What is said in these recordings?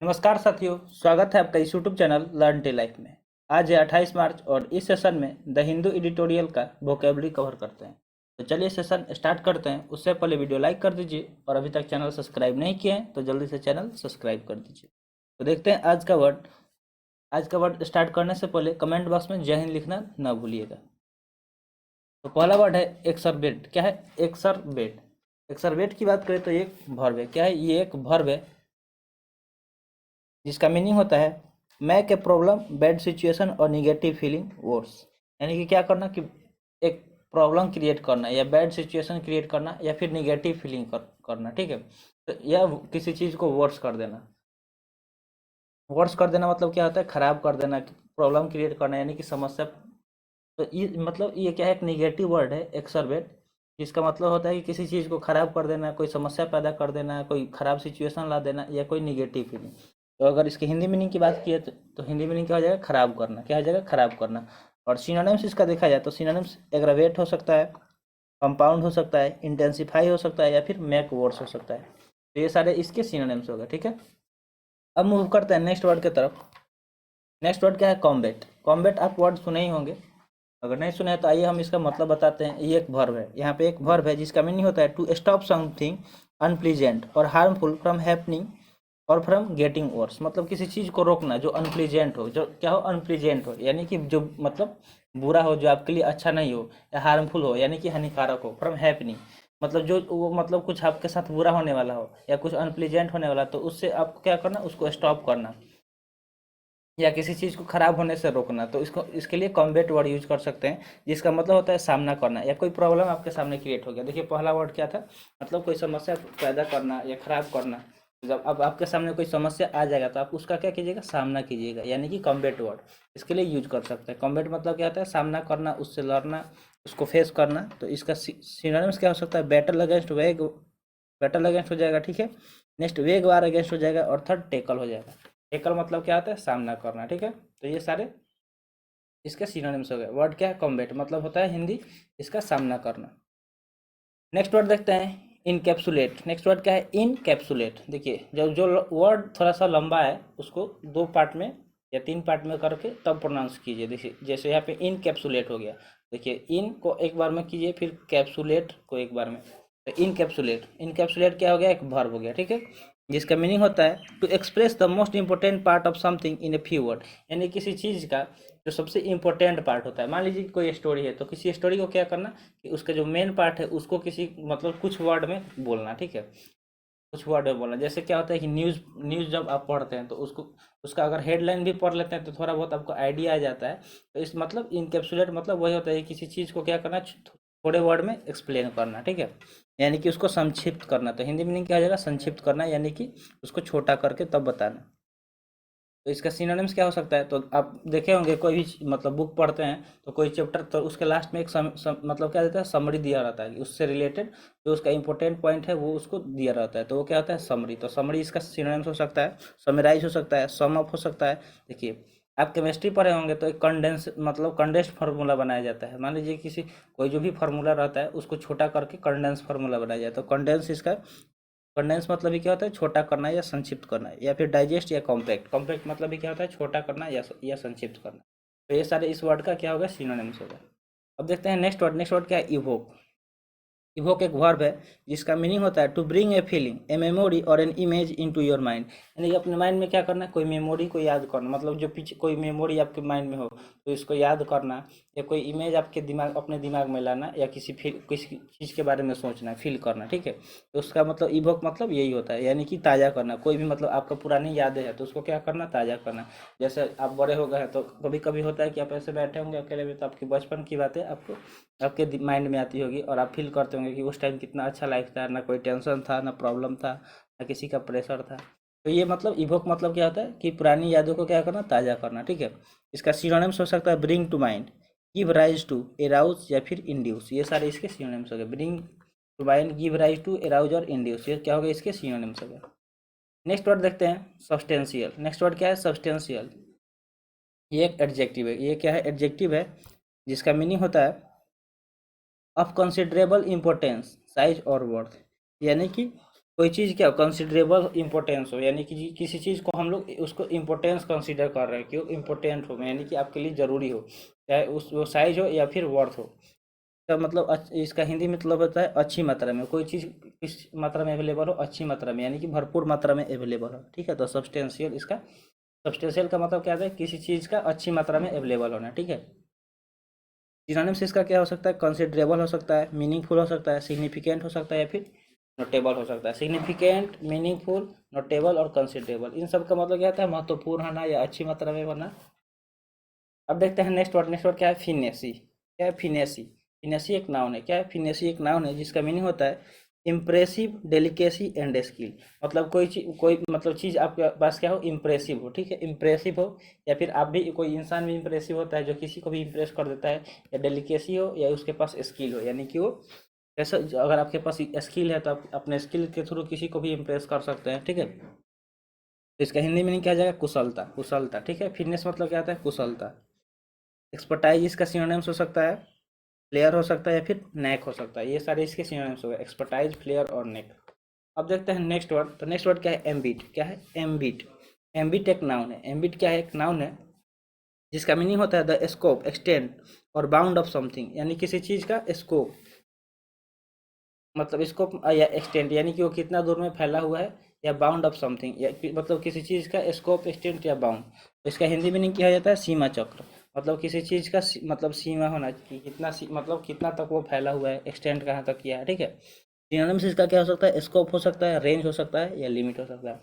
नमस्कार साथियों, स्वागत है आपका इस यूट्यूब चैनल लर्न टे लाइफ में। आज है 28 मार्च और इस सेशन में द हिंदू एडिटोरियल का वोकेबलरी कवर करते हैं। तो चलिए सेशन स्टार्ट करते हैं। उससे पहले वीडियो लाइक कर दीजिए और अभी तक चैनल सब्सक्राइब नहीं किए हैं तो जल्दी से चैनल सब्सक्राइब कर दीजिए। तो देखते हैं आज का वर्ड स्टार्ट करने से पहले कमेंट बॉक्स में जय हिंद लिखना ना भूलिएगा। तो पहला वर्ड है एक्सरबेट। क्या है? एक्सरबेट। एक्सरबेट की बात करें तो एक वर्ब है। क्या है? ये एक वर्ब है जिसका मीनिंग होता है make a problem, bad situation और निगेटिव फीलिंग वर्स। यानी कि क्या करना कि एक प्रॉब्लम क्रिएट करना या बैड सिचुएशन क्रिएट करना या फिर निगेटिव फीलिंग करना। ठीक है, तो यह किसी चीज़ को वर्स कर देना। वर्स कर देना मतलब क्या होता है? खराब कर देना, प्रॉब्लम क्रिएट करना यानी कि समस्या। तो ये मतलब ये क्या है? एक निगेटिव वर्ड है एक्सरबेट, जिसका मतलब होता है कि किसी चीज़ को खराब कर देना, कोई समस्या पैदा कर देना, कोई खराब सिचुएशन ला देना या कोई निगेटिव फीलिंग। तो अगर इसकी हिंदी मीनिंग की बात की है तो हिंदी मीनिंग क्या हो जाएगा? खराब करना। क्या हो जाएगा? खराब करना। और सिनोनिम्स इसका देखा जाए तो सिनोनिम्स एग्रावेट हो सकता है, कंपाउंड हो सकता है, इंटेंसिफाई हो सकता है या फिर मेक वर्स हो सकता है। तो ये सारे इसके सिनोनिम्स हो गए। ठीक है, अब मूव करते हैं नेक्स्ट वर्ड की तरफ। नेक्स्ट वर्ड क्या है? कॉम्बेट। कॉम्बेट आप वर्ड सुने ही होंगे, अगर नहीं सुने तो आइए हम इसका मतलब बताते हैं। ये एक वर्ब है, यहाँ पे एक वर्ब है जिसका मीनिंग होता है टू स्टॉप समथिंग अनप्लीजेंट और हार्मफुल फ्रॉम हैपनिंग और फ्रॉम गेटिंग वर्स। मतलब किसी चीज़ को रोकना जो अनप्लीजेंट हो, जो क्या हो? अनप्लीजेंट हो यानी कि जो मतलब बुरा हो, जो आपके लिए अच्छा नहीं हो, या हार्मफुल हो यानी कि हानिकारक हो, फ्रॉम हैपनिंग मतलब जो वो मतलब कुछ आपके साथ बुरा होने वाला हो या कुछ अनप्लीजेंट होने वाला, तो उससे आपको क्या करना? उसको स्टॉप करना या किसी चीज़ को खराब होने से रोकना। तो इसको इसके लिए कॉम्बेट वर्ड यूज कर सकते हैं, जिसका मतलब होता है सामना करना या कोई प्रॉब्लम आपके सामने क्रिएट हो गया। देखिए पहला वर्ड क्या था? मतलब कोई समस्या पैदा करना या खराब करना। जब अब आपके सामने कोई समस्या आ जाएगा तो आप उसका क्या कीजिएगा? सामना कीजिएगा, यानी कि कॉम्बेट वर्ड इसके लिए यूज कर सकते हैं। कॉम्बेट मतलब क्या होता है? सामना करना, उससे लड़ना, उसको फेस करना। तो इसका सिनोनिम्स क्या हो सकता है? बैटल अगेंस्ट वेग, बैटल अगेंस्ट हो जाएगा। ठीक है, नेक्स्ट वेग वार अगेंस्ट हो जाएगा और थर्ड टेकल हो जाएगा। टेकल मतलब क्या होता है? सामना करना। ठीक है, तो ये सारे इसके सिनोनिम्स हो गए। वर्ड क्या है? कॉम्बेट मतलब होता है हिंदी इसका सामना करना। नेक्स्ट वर्ड देखते हैं इनकैप्सुलेट। नेक्स्ट वर्ड क्या है? इनकैप्सुलेट। देखिए जब जो वर्ड थोड़ा सा लंबा है उसको दो पार्ट में या तीन पार्ट में करके तब प्रोनाउंस कीजिए। देखिए जैसे यहाँ पे इनकैप्सुलेट हो गया। देखिए इन को एक बार में कीजिए, फिर कैप्सुलेट को एक बार में। तो इनकैप्सुलेट, इनकैप्सुलेट क्या हो गया? एक वर्ब हो गया। ठीक है, जिसका मीनिंग होता है to express the most important part of something in a few word. यानी किसी चीज़ का जो सबसे इंपॉर्टेंट पार्ट होता है। मान लीजिए कोई स्टोरी है तो किसी स्टोरी को क्या करना कि उसका जो मेन पार्ट है उसको किसी मतलब कुछ वर्ड में बोलना। ठीक है, कुछ वर्ड में बोलना। जैसे क्या होता है कि न्यूज़ न्यूज़ जब आप पढ़ते हैं तो उसको उसका अगर हेडलाइन भी पढ़ लेते हैं तो थोड़ा बहुत आपको आइडिया आ जाता है। तो इस मतलब इनकेप्सुलेट मतलब वही होता है किसी चीज़ को क्या करना? थोड़े वर्ड में एक्सप्लेन करना। ठीक है, यानी कि उसको संक्षिप्त करना। तो हिंदी मीनिंग क्या हो जाएगा? संक्षिप्त करना, यानी कि उसको छोटा करके तब बताना। तो इसका सिनोनिम्स क्या हो सकता है? तो आप देखे होंगे कोई भी मतलब बुक पढ़ते हैं तो कोई चैप्टर तो उसके लास्ट में एक मतलब क्या देता है? समरी दिया रहता है कि उससे रिलेटेड जो उसका इंपॉर्टेंट पॉइंट है वो उसको दिया रहता है। तो वो क्या होता है? समरी। तो समरी इसका सिनोनिम्स हो सकता है, समराइज हो सकता है, सम अप हो सकता है। देखिए आप केमिस्ट्री पढ़े होंगे तो एक कंडेंस मतलब कंडेंस्ड फार्मूला बनाया जाता है। मान लीजिए किसी कोई जो भी फार्मूला रहता है उसको छोटा करके कंडेंस फार्मूला बनाया जाता है। तो कंडेंस इसका कंडेंस मतलब ही क्या होता है? छोटा करना या संक्षिप्त करना। या फिर डाइजेस्ट या कॉम्पैक्ट, कॉम्पैक्ट मतलब ही क्या होता है? छोटा करना या संक्षिप्त करना। तो ये सारे इस वर्ड का क्या होगा? सिनोनिम्स होगा। अब देखते हैं नेक्स्ट वर्ड। नेक्स्ट वर्ड क्या है? इवोक। इवोक एक वर्ब है जिसका मीनिंग होता है to bring a feeling, a memory और an image into your mind. यानी कि अपने माइंड में क्या करना है? कोई मेमोरी को याद करना। मतलब जो पीछे कोई मेमोरी आपके माइंड में हो तो इसको याद करना, या कोई इमेज आपके दिमाग अपने दिमाग में लाना, या किसी चीज़ के बारे में सोचना, फील करना। ठीक है, तो उसका मतलब इवोक मतलब यही होता है, यानी कि ताज़ा करना। कोई भी मतलब आपका पुरानी यादें है तो उसको क्या करना? ताज़ा करना। जैसे आप बड़े हो गए हैं तो कभी कभी होता है कि आप ऐसे बैठे होंगे अकेले में तो आपकी बचपन की बातें आपको आपके माइंड में आती होगी और आप फील करते होंगे कि उस टाइम कितना अच्छा लाइफ था, ना कोई टेंशन था, ना प्रॉब्लम था, ना किसी का प्रेशर था। तो ये मतलब इवोक मतलब क्या होता है कि पुरानी यादों को क्या करना? ताज़ा करना। ठीक है, इसका सिनोनिम्स हो सकता है bring to mind, give rise to, arouse या फिर इंड्यूस। ये सारे इसके सिनोनिम्स हो गए। Bring to mind, give rise to, arouse और इंड्यूस, ये क्या हो गया? इसके सिनोनिम्स हो गए। नेक्स्ट वर्ड देखते हैं सब्सटेंशियल। नेक्स्ट वर्ड क्या है? सब्सटेंशियल। ये एक एडजेक्टिव है। ये क्या है? एडजेक्टिव है जिसका मीनिंग होता है ऑफ कंसिडरेबल इम्पोर्टेंस, साइज और वर्थ। यानी कि कोई चीज़ क्या कंसिडरेबल इम्पोर्टेंस हो, यानी कि किसी चीज़ को हम लोग उसको इम्पोर्टेंस कंसीडर कर रहे हैं कि वो इम्पोर्टेंट हो, यानी कि आपके लिए ज़रूरी हो, चाहे उस वो साइज हो या फिर वर्थ हो। इसका मतलब इसका हिंदी मतलब होता है अच्छी मात्रा में। कोई चीज़ किस मात्रा में अवेलेबल हो, अच्छी मात्रा में, यानी कि भरपूर मात्रा में अवेलेबल हो, ठीक है। तो सब्सटेंशियल, इसका सब्सटेंशियल का मतलब क्या है, किसी चीज़ का अच्छी मात्रा में अवेलेबल होना, ठीक है। सिनोनिम्स इसका क्या हो सकता है, कंसिडरेबल हो सकता है, मीनिंगफुल हो सकता है, सिग्निफिकेंट हो सकता है, या फिर नोटेबल हो सकता है। सिग्निफिकेंट, मीनिंगफुल, नोटेबल और कंसिडरेबल, इन सब का मतलब क्या होता है, महत्वपूर्ण होना या अच्छी मात्रा में होना। अब देखते हैं नेक्स्ट वर्ड। नेक्स्ट वर्ड क्या है, फिनेसी। क्या है, फिनेसी। फिनेसी एक नाउन है। क्या है, फिनेसी एक नाउन है जिसका मीनिंग होता है इम्प्रेसिव, डेलिकेसी एंड स्किल। मतलब कोई चीज, कोई मतलब चीज आपके पास क्या हो, इम्प्रेसिव हो, ठीक है, इम्प्रेसिव हो, या फिर आप भी, कोई इंसान भी इम्प्रेसिव होता है जो किसी को भी इम्प्रेस कर देता है, या डेलिकेसी हो, या उसके पास स्किल हो, यानी कि वो जैसे अगर आपके पास स्किल है तो आप अपने स्किल के थ्रू किसी को भी इम्प्रेस कर सकते हैं, ठीक है। तो इसका हिंदी मीनिंग क्या आ जाएगा, कुशलता। कुशलता, ठीक है। फिटनेस मतलब क्या आता है, कुशलता। एक्सपर्टाइज इसका सिनोनिम्स हो सकता है, प्लेयर हो सकता है, या फिर नेक हो सकता है। ये सारे इसके सिनोनिम्स हो गए, एक्सपर्टाइज, प्लेयर और नेक। अब देखते हैं नेक्स्ट वर्ड। तो नेक्स्ट वर्ड क्या है, एम्बिट। क्या है, एम्बिट। एम्बिट एक नाउन है। एम्बिट क्या है, एक नाउन है जिसका मीनिंग होता है द स्कोप, एक्सटेंड और बाउंड ऑफ समथिंग, यानी किसी चीज का स्कोप, मतलब स्कोप या एक्सटेंट, यानी कि वो कितना दूर में फैला हुआ है, या बाउंड ऑफ समथिंग, या मतलब किसी चीज़ का स्कोप, एक्सटेंट या बाउंड। तो इसका हिंदी मीनिंग क्या हो जाता है, सीमा चक्र। मतलब किसी चीज़ का मतलब सीमा होना कि कितना मतलब कितना तक वो फैला हुआ है, एक्सटेंट कहाँ तक किया है, ठीक है। सिनोनिम्स इसका क्या हो सकता है, स्कोप हो सकता है, रेंज हो सकता है, या लिमिट हो सकता है।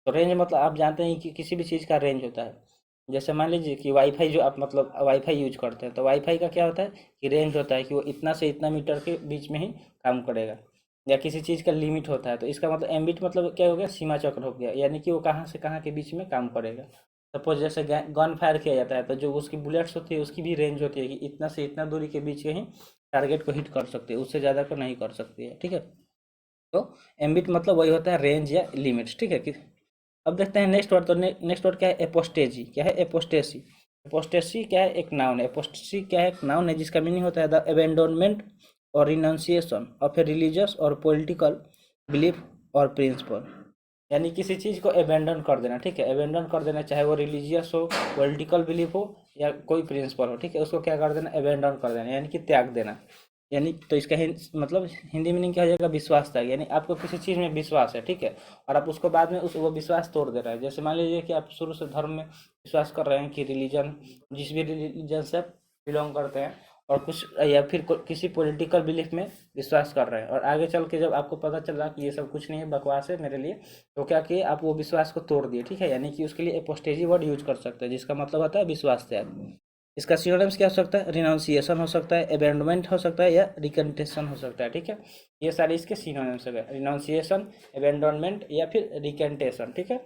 तो रेंज मतलब आप जानते हैं कि किसी भी चीज़ का रेंज होता है। जैसे मान लीजिए कि वाईफाई, जो आप मतलब वाईफाई यूज करते हैं, तो वाईफाई का क्या होता है कि रेंज होता है कि वो इतना से इतना मीटर के बीच में ही काम करेगा, या किसी चीज़ का लिमिट होता है। तो इसका मतलब एम्बिट मतलब क्या हो गया, सीमा चक्र हो गया, यानी कि वो कहाँ से कहाँ के बीच में काम करेगा। सपोज जैसे गन फायर किया जाता है, तो जो उसकी बुलेट्स होती है उसकी भी रेंज होती है कि इतना से इतना दूरी के बीच में ही टारगेट को हिट कर सकते हैं, उससे ज़्यादा को नहीं कर सकती है, ठीक है। तो एम्बिट मतलब वही होता है, रेंज या लिमिट्स, ठीक है कि। अब देखते हैं नेक्स्ट वर्ड। तो नेक्स्ट वर्ड क्या है, एपोस्टेजी। क्या है, एपोस्टेसी। एपोस्टेसी क्या है, एक नाउन है। एपोस्टेसी क्या है, एक नाउन है जिसका मीनिंग होता है द अबेंडोनमेंट और रिनाउंसिएशन ऑफ ए रिलीजियस और पॉलिटिकल बिलीफ और प्रिंसिपल, यानी किसी चीज़ को अबेंडन कर देना, ठीक है। अबेंडन कर देना, चाहे वो रिलीजियस हो, पॉलिटिकल बिलीफ हो, या कोई प्रिंसिपल हो, ठीक है, उसको क्या कर देना, अबेंडन कर देना, यानी कि त्याग देना। यानी तो इसका मतलब हिंदी मीनिंग क्या हो जाएगा, विश्वास त्याग। यानी आपको किसी चीज़ में विश्वास है, ठीक है, और आप उसको बाद में उस वो विश्वास तोड़ दे रहे हैं। जैसे मान लीजिए कि आप शुरू से धर्म में विश्वास कर रहे हैं कि रिलीजन, जिस भी रिलीजन से आप बिलोंग करते हैं, और कुछ या फिर किसी पॉलिटिकल बिलीफ में विश्वास कर रहे हैं, और आगे चल के जब आपको पता चल रहा कि ये सब कुछ नहीं है, बकवास है मेरे लिए, तो क्या किए आप, वो विश्वास को तोड़ दिए, ठीक है। यानी कि उसके लिए एपोस्टेजी वर्ड यूज कर सकते हैं, जिसका मतलब होता है विश्वास त्याग। इसका सिनोनिम्स क्या हो सकता है, रिनाउंसिएशन हो सकता है, अबेंडमेंट हो सकता है, या रिकंटेशन हो सकता है, ठीक है। ये सारे इसके सिनोनिम्स हो गए, रिनाउंसिएशन, अबेंडमेंट, या फिर रिकंटेशन, ठीक है।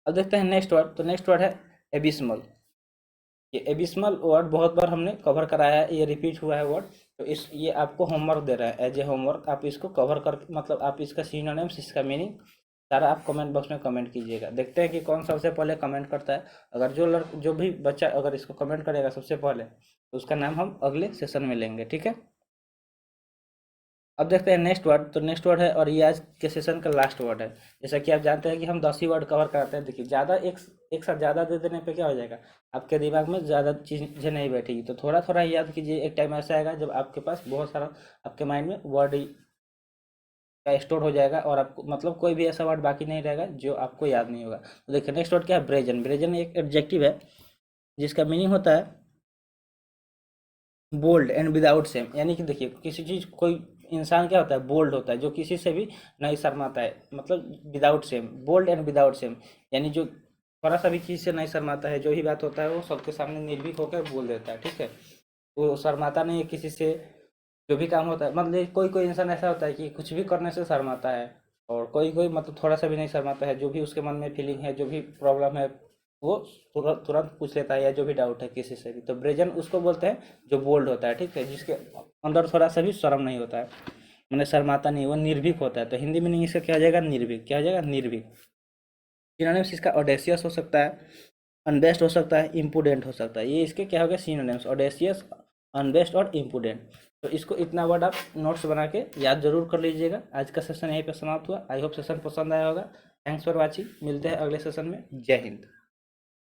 अब देखते हैं नेक्स्ट वर्ड। तो नेक्स्ट वर्ड है एबिस्मल। ये एबिस्मल वर्ड बहुत बार हमने कवर कराया है, ये रिपीट हुआ है वर्ड। तो इस ये आपको होमवर्क दे रहा है, एज ए होमवर्क आप इसको कवर कर, मतलब आप इसका सिनोनिम्स, इसका मीनिंग सारा आप कमेंट बॉक्स में कमेंट कीजिएगा। देखते हैं कि कौन सबसे पहले कमेंट करता है। अगर जो भी बच्चा अगर इसको कमेंट करेगा सबसे पहले, तो उसका नाम हम अगले सेशन में लेंगे, ठीक है। अब देखते हैं नेक्स्ट वर्ड। तो नेक्स्ट वर्ड है, और ये आज के सेशन का लास्ट वर्ड है। जैसा कि आप जानते हैं कि हम 10 ही वर्ड कवर कराते हैं। देखिए, ज़्यादा एक साथ ज़्यादा दे देने पे क्या हो जाएगा, आपके दिमाग में ज़्यादा चीज़ें नहीं बैठेगी। तो थोड़ा थोड़ा याद कीजिए। एक टाइम ऐसा आएगा जब आपके पास बहुत सारा आपके माइंड में वर्ड का स्टोर हो जाएगा, और आपको मतलब कोई भी ऐसा वर्ड बाकी नहीं रहेगा जो आपको याद नहीं होगा। तो देखिए नेक्स्ट वर्ड क्या है, ब्रेजन। ब्रेजन एक एडजेक्टिव है जिसका मीनिंग होता है बोल्ड एंड विदाउट सेम। यानी कि देखिए, किसी चीज, कोई इंसान क्या होता है, बोल्ड होता है, जो किसी से भी नहीं शर्माता है, मतलब without shame, bold and without shame, यानी जो थोड़ा सा भी चीज से नहीं शर्माता है, जो ही बात होता है वो सबके सामने निर्भीक होकर बोल देता है, ठीक है। वो शर्माता नहीं है किसी से। जो भी काम होता है, मतलब कोई कोई इंसान ऐसा होता है कि कुछ भी करने से शर्माता है, और कोई कोई मतलब थोड़ा सा भी नहीं शर्माता है। जो भी उसके मन में फीलिंग है, जो भी प्रॉब्लम है, वो तुरंत तुरंत पूछ लेता है, या जो भी डाउट है किसी से भी। तो ब्रेजन उसको बोलते हैं जो बोल्ड होता है, ठीक है, जिसके अंदर थोड़ा सा भी शर्म नहीं होता है, मैंने शर्माता नहीं, वो निर्भीक होता है। तो हिंदी मीनिंग इसका क्या हो जाएगा, निर्भीक। क्या हो जाएगा, निर्भीक। सिनोनिम्स इसका ऑडेसियस हो सकता है, अनबेस्ट हो सकता है, इम्पुडेंट हो सकता है। ये इसके क्या हो गया, सिनोनिम्स, ऑडेसियस, अनबेस्ट और इम्पुडेंट। तो इसको इतना वर्ड आप नोट्स बना के याद जरूर कर लीजिएगा। आज का सेशन यहीं पे समाप्त हुआ। आई होप सेशन पसंद आया होगा। Thanks for watching. मिलते हैं अगले सेशन में। जय हिंद।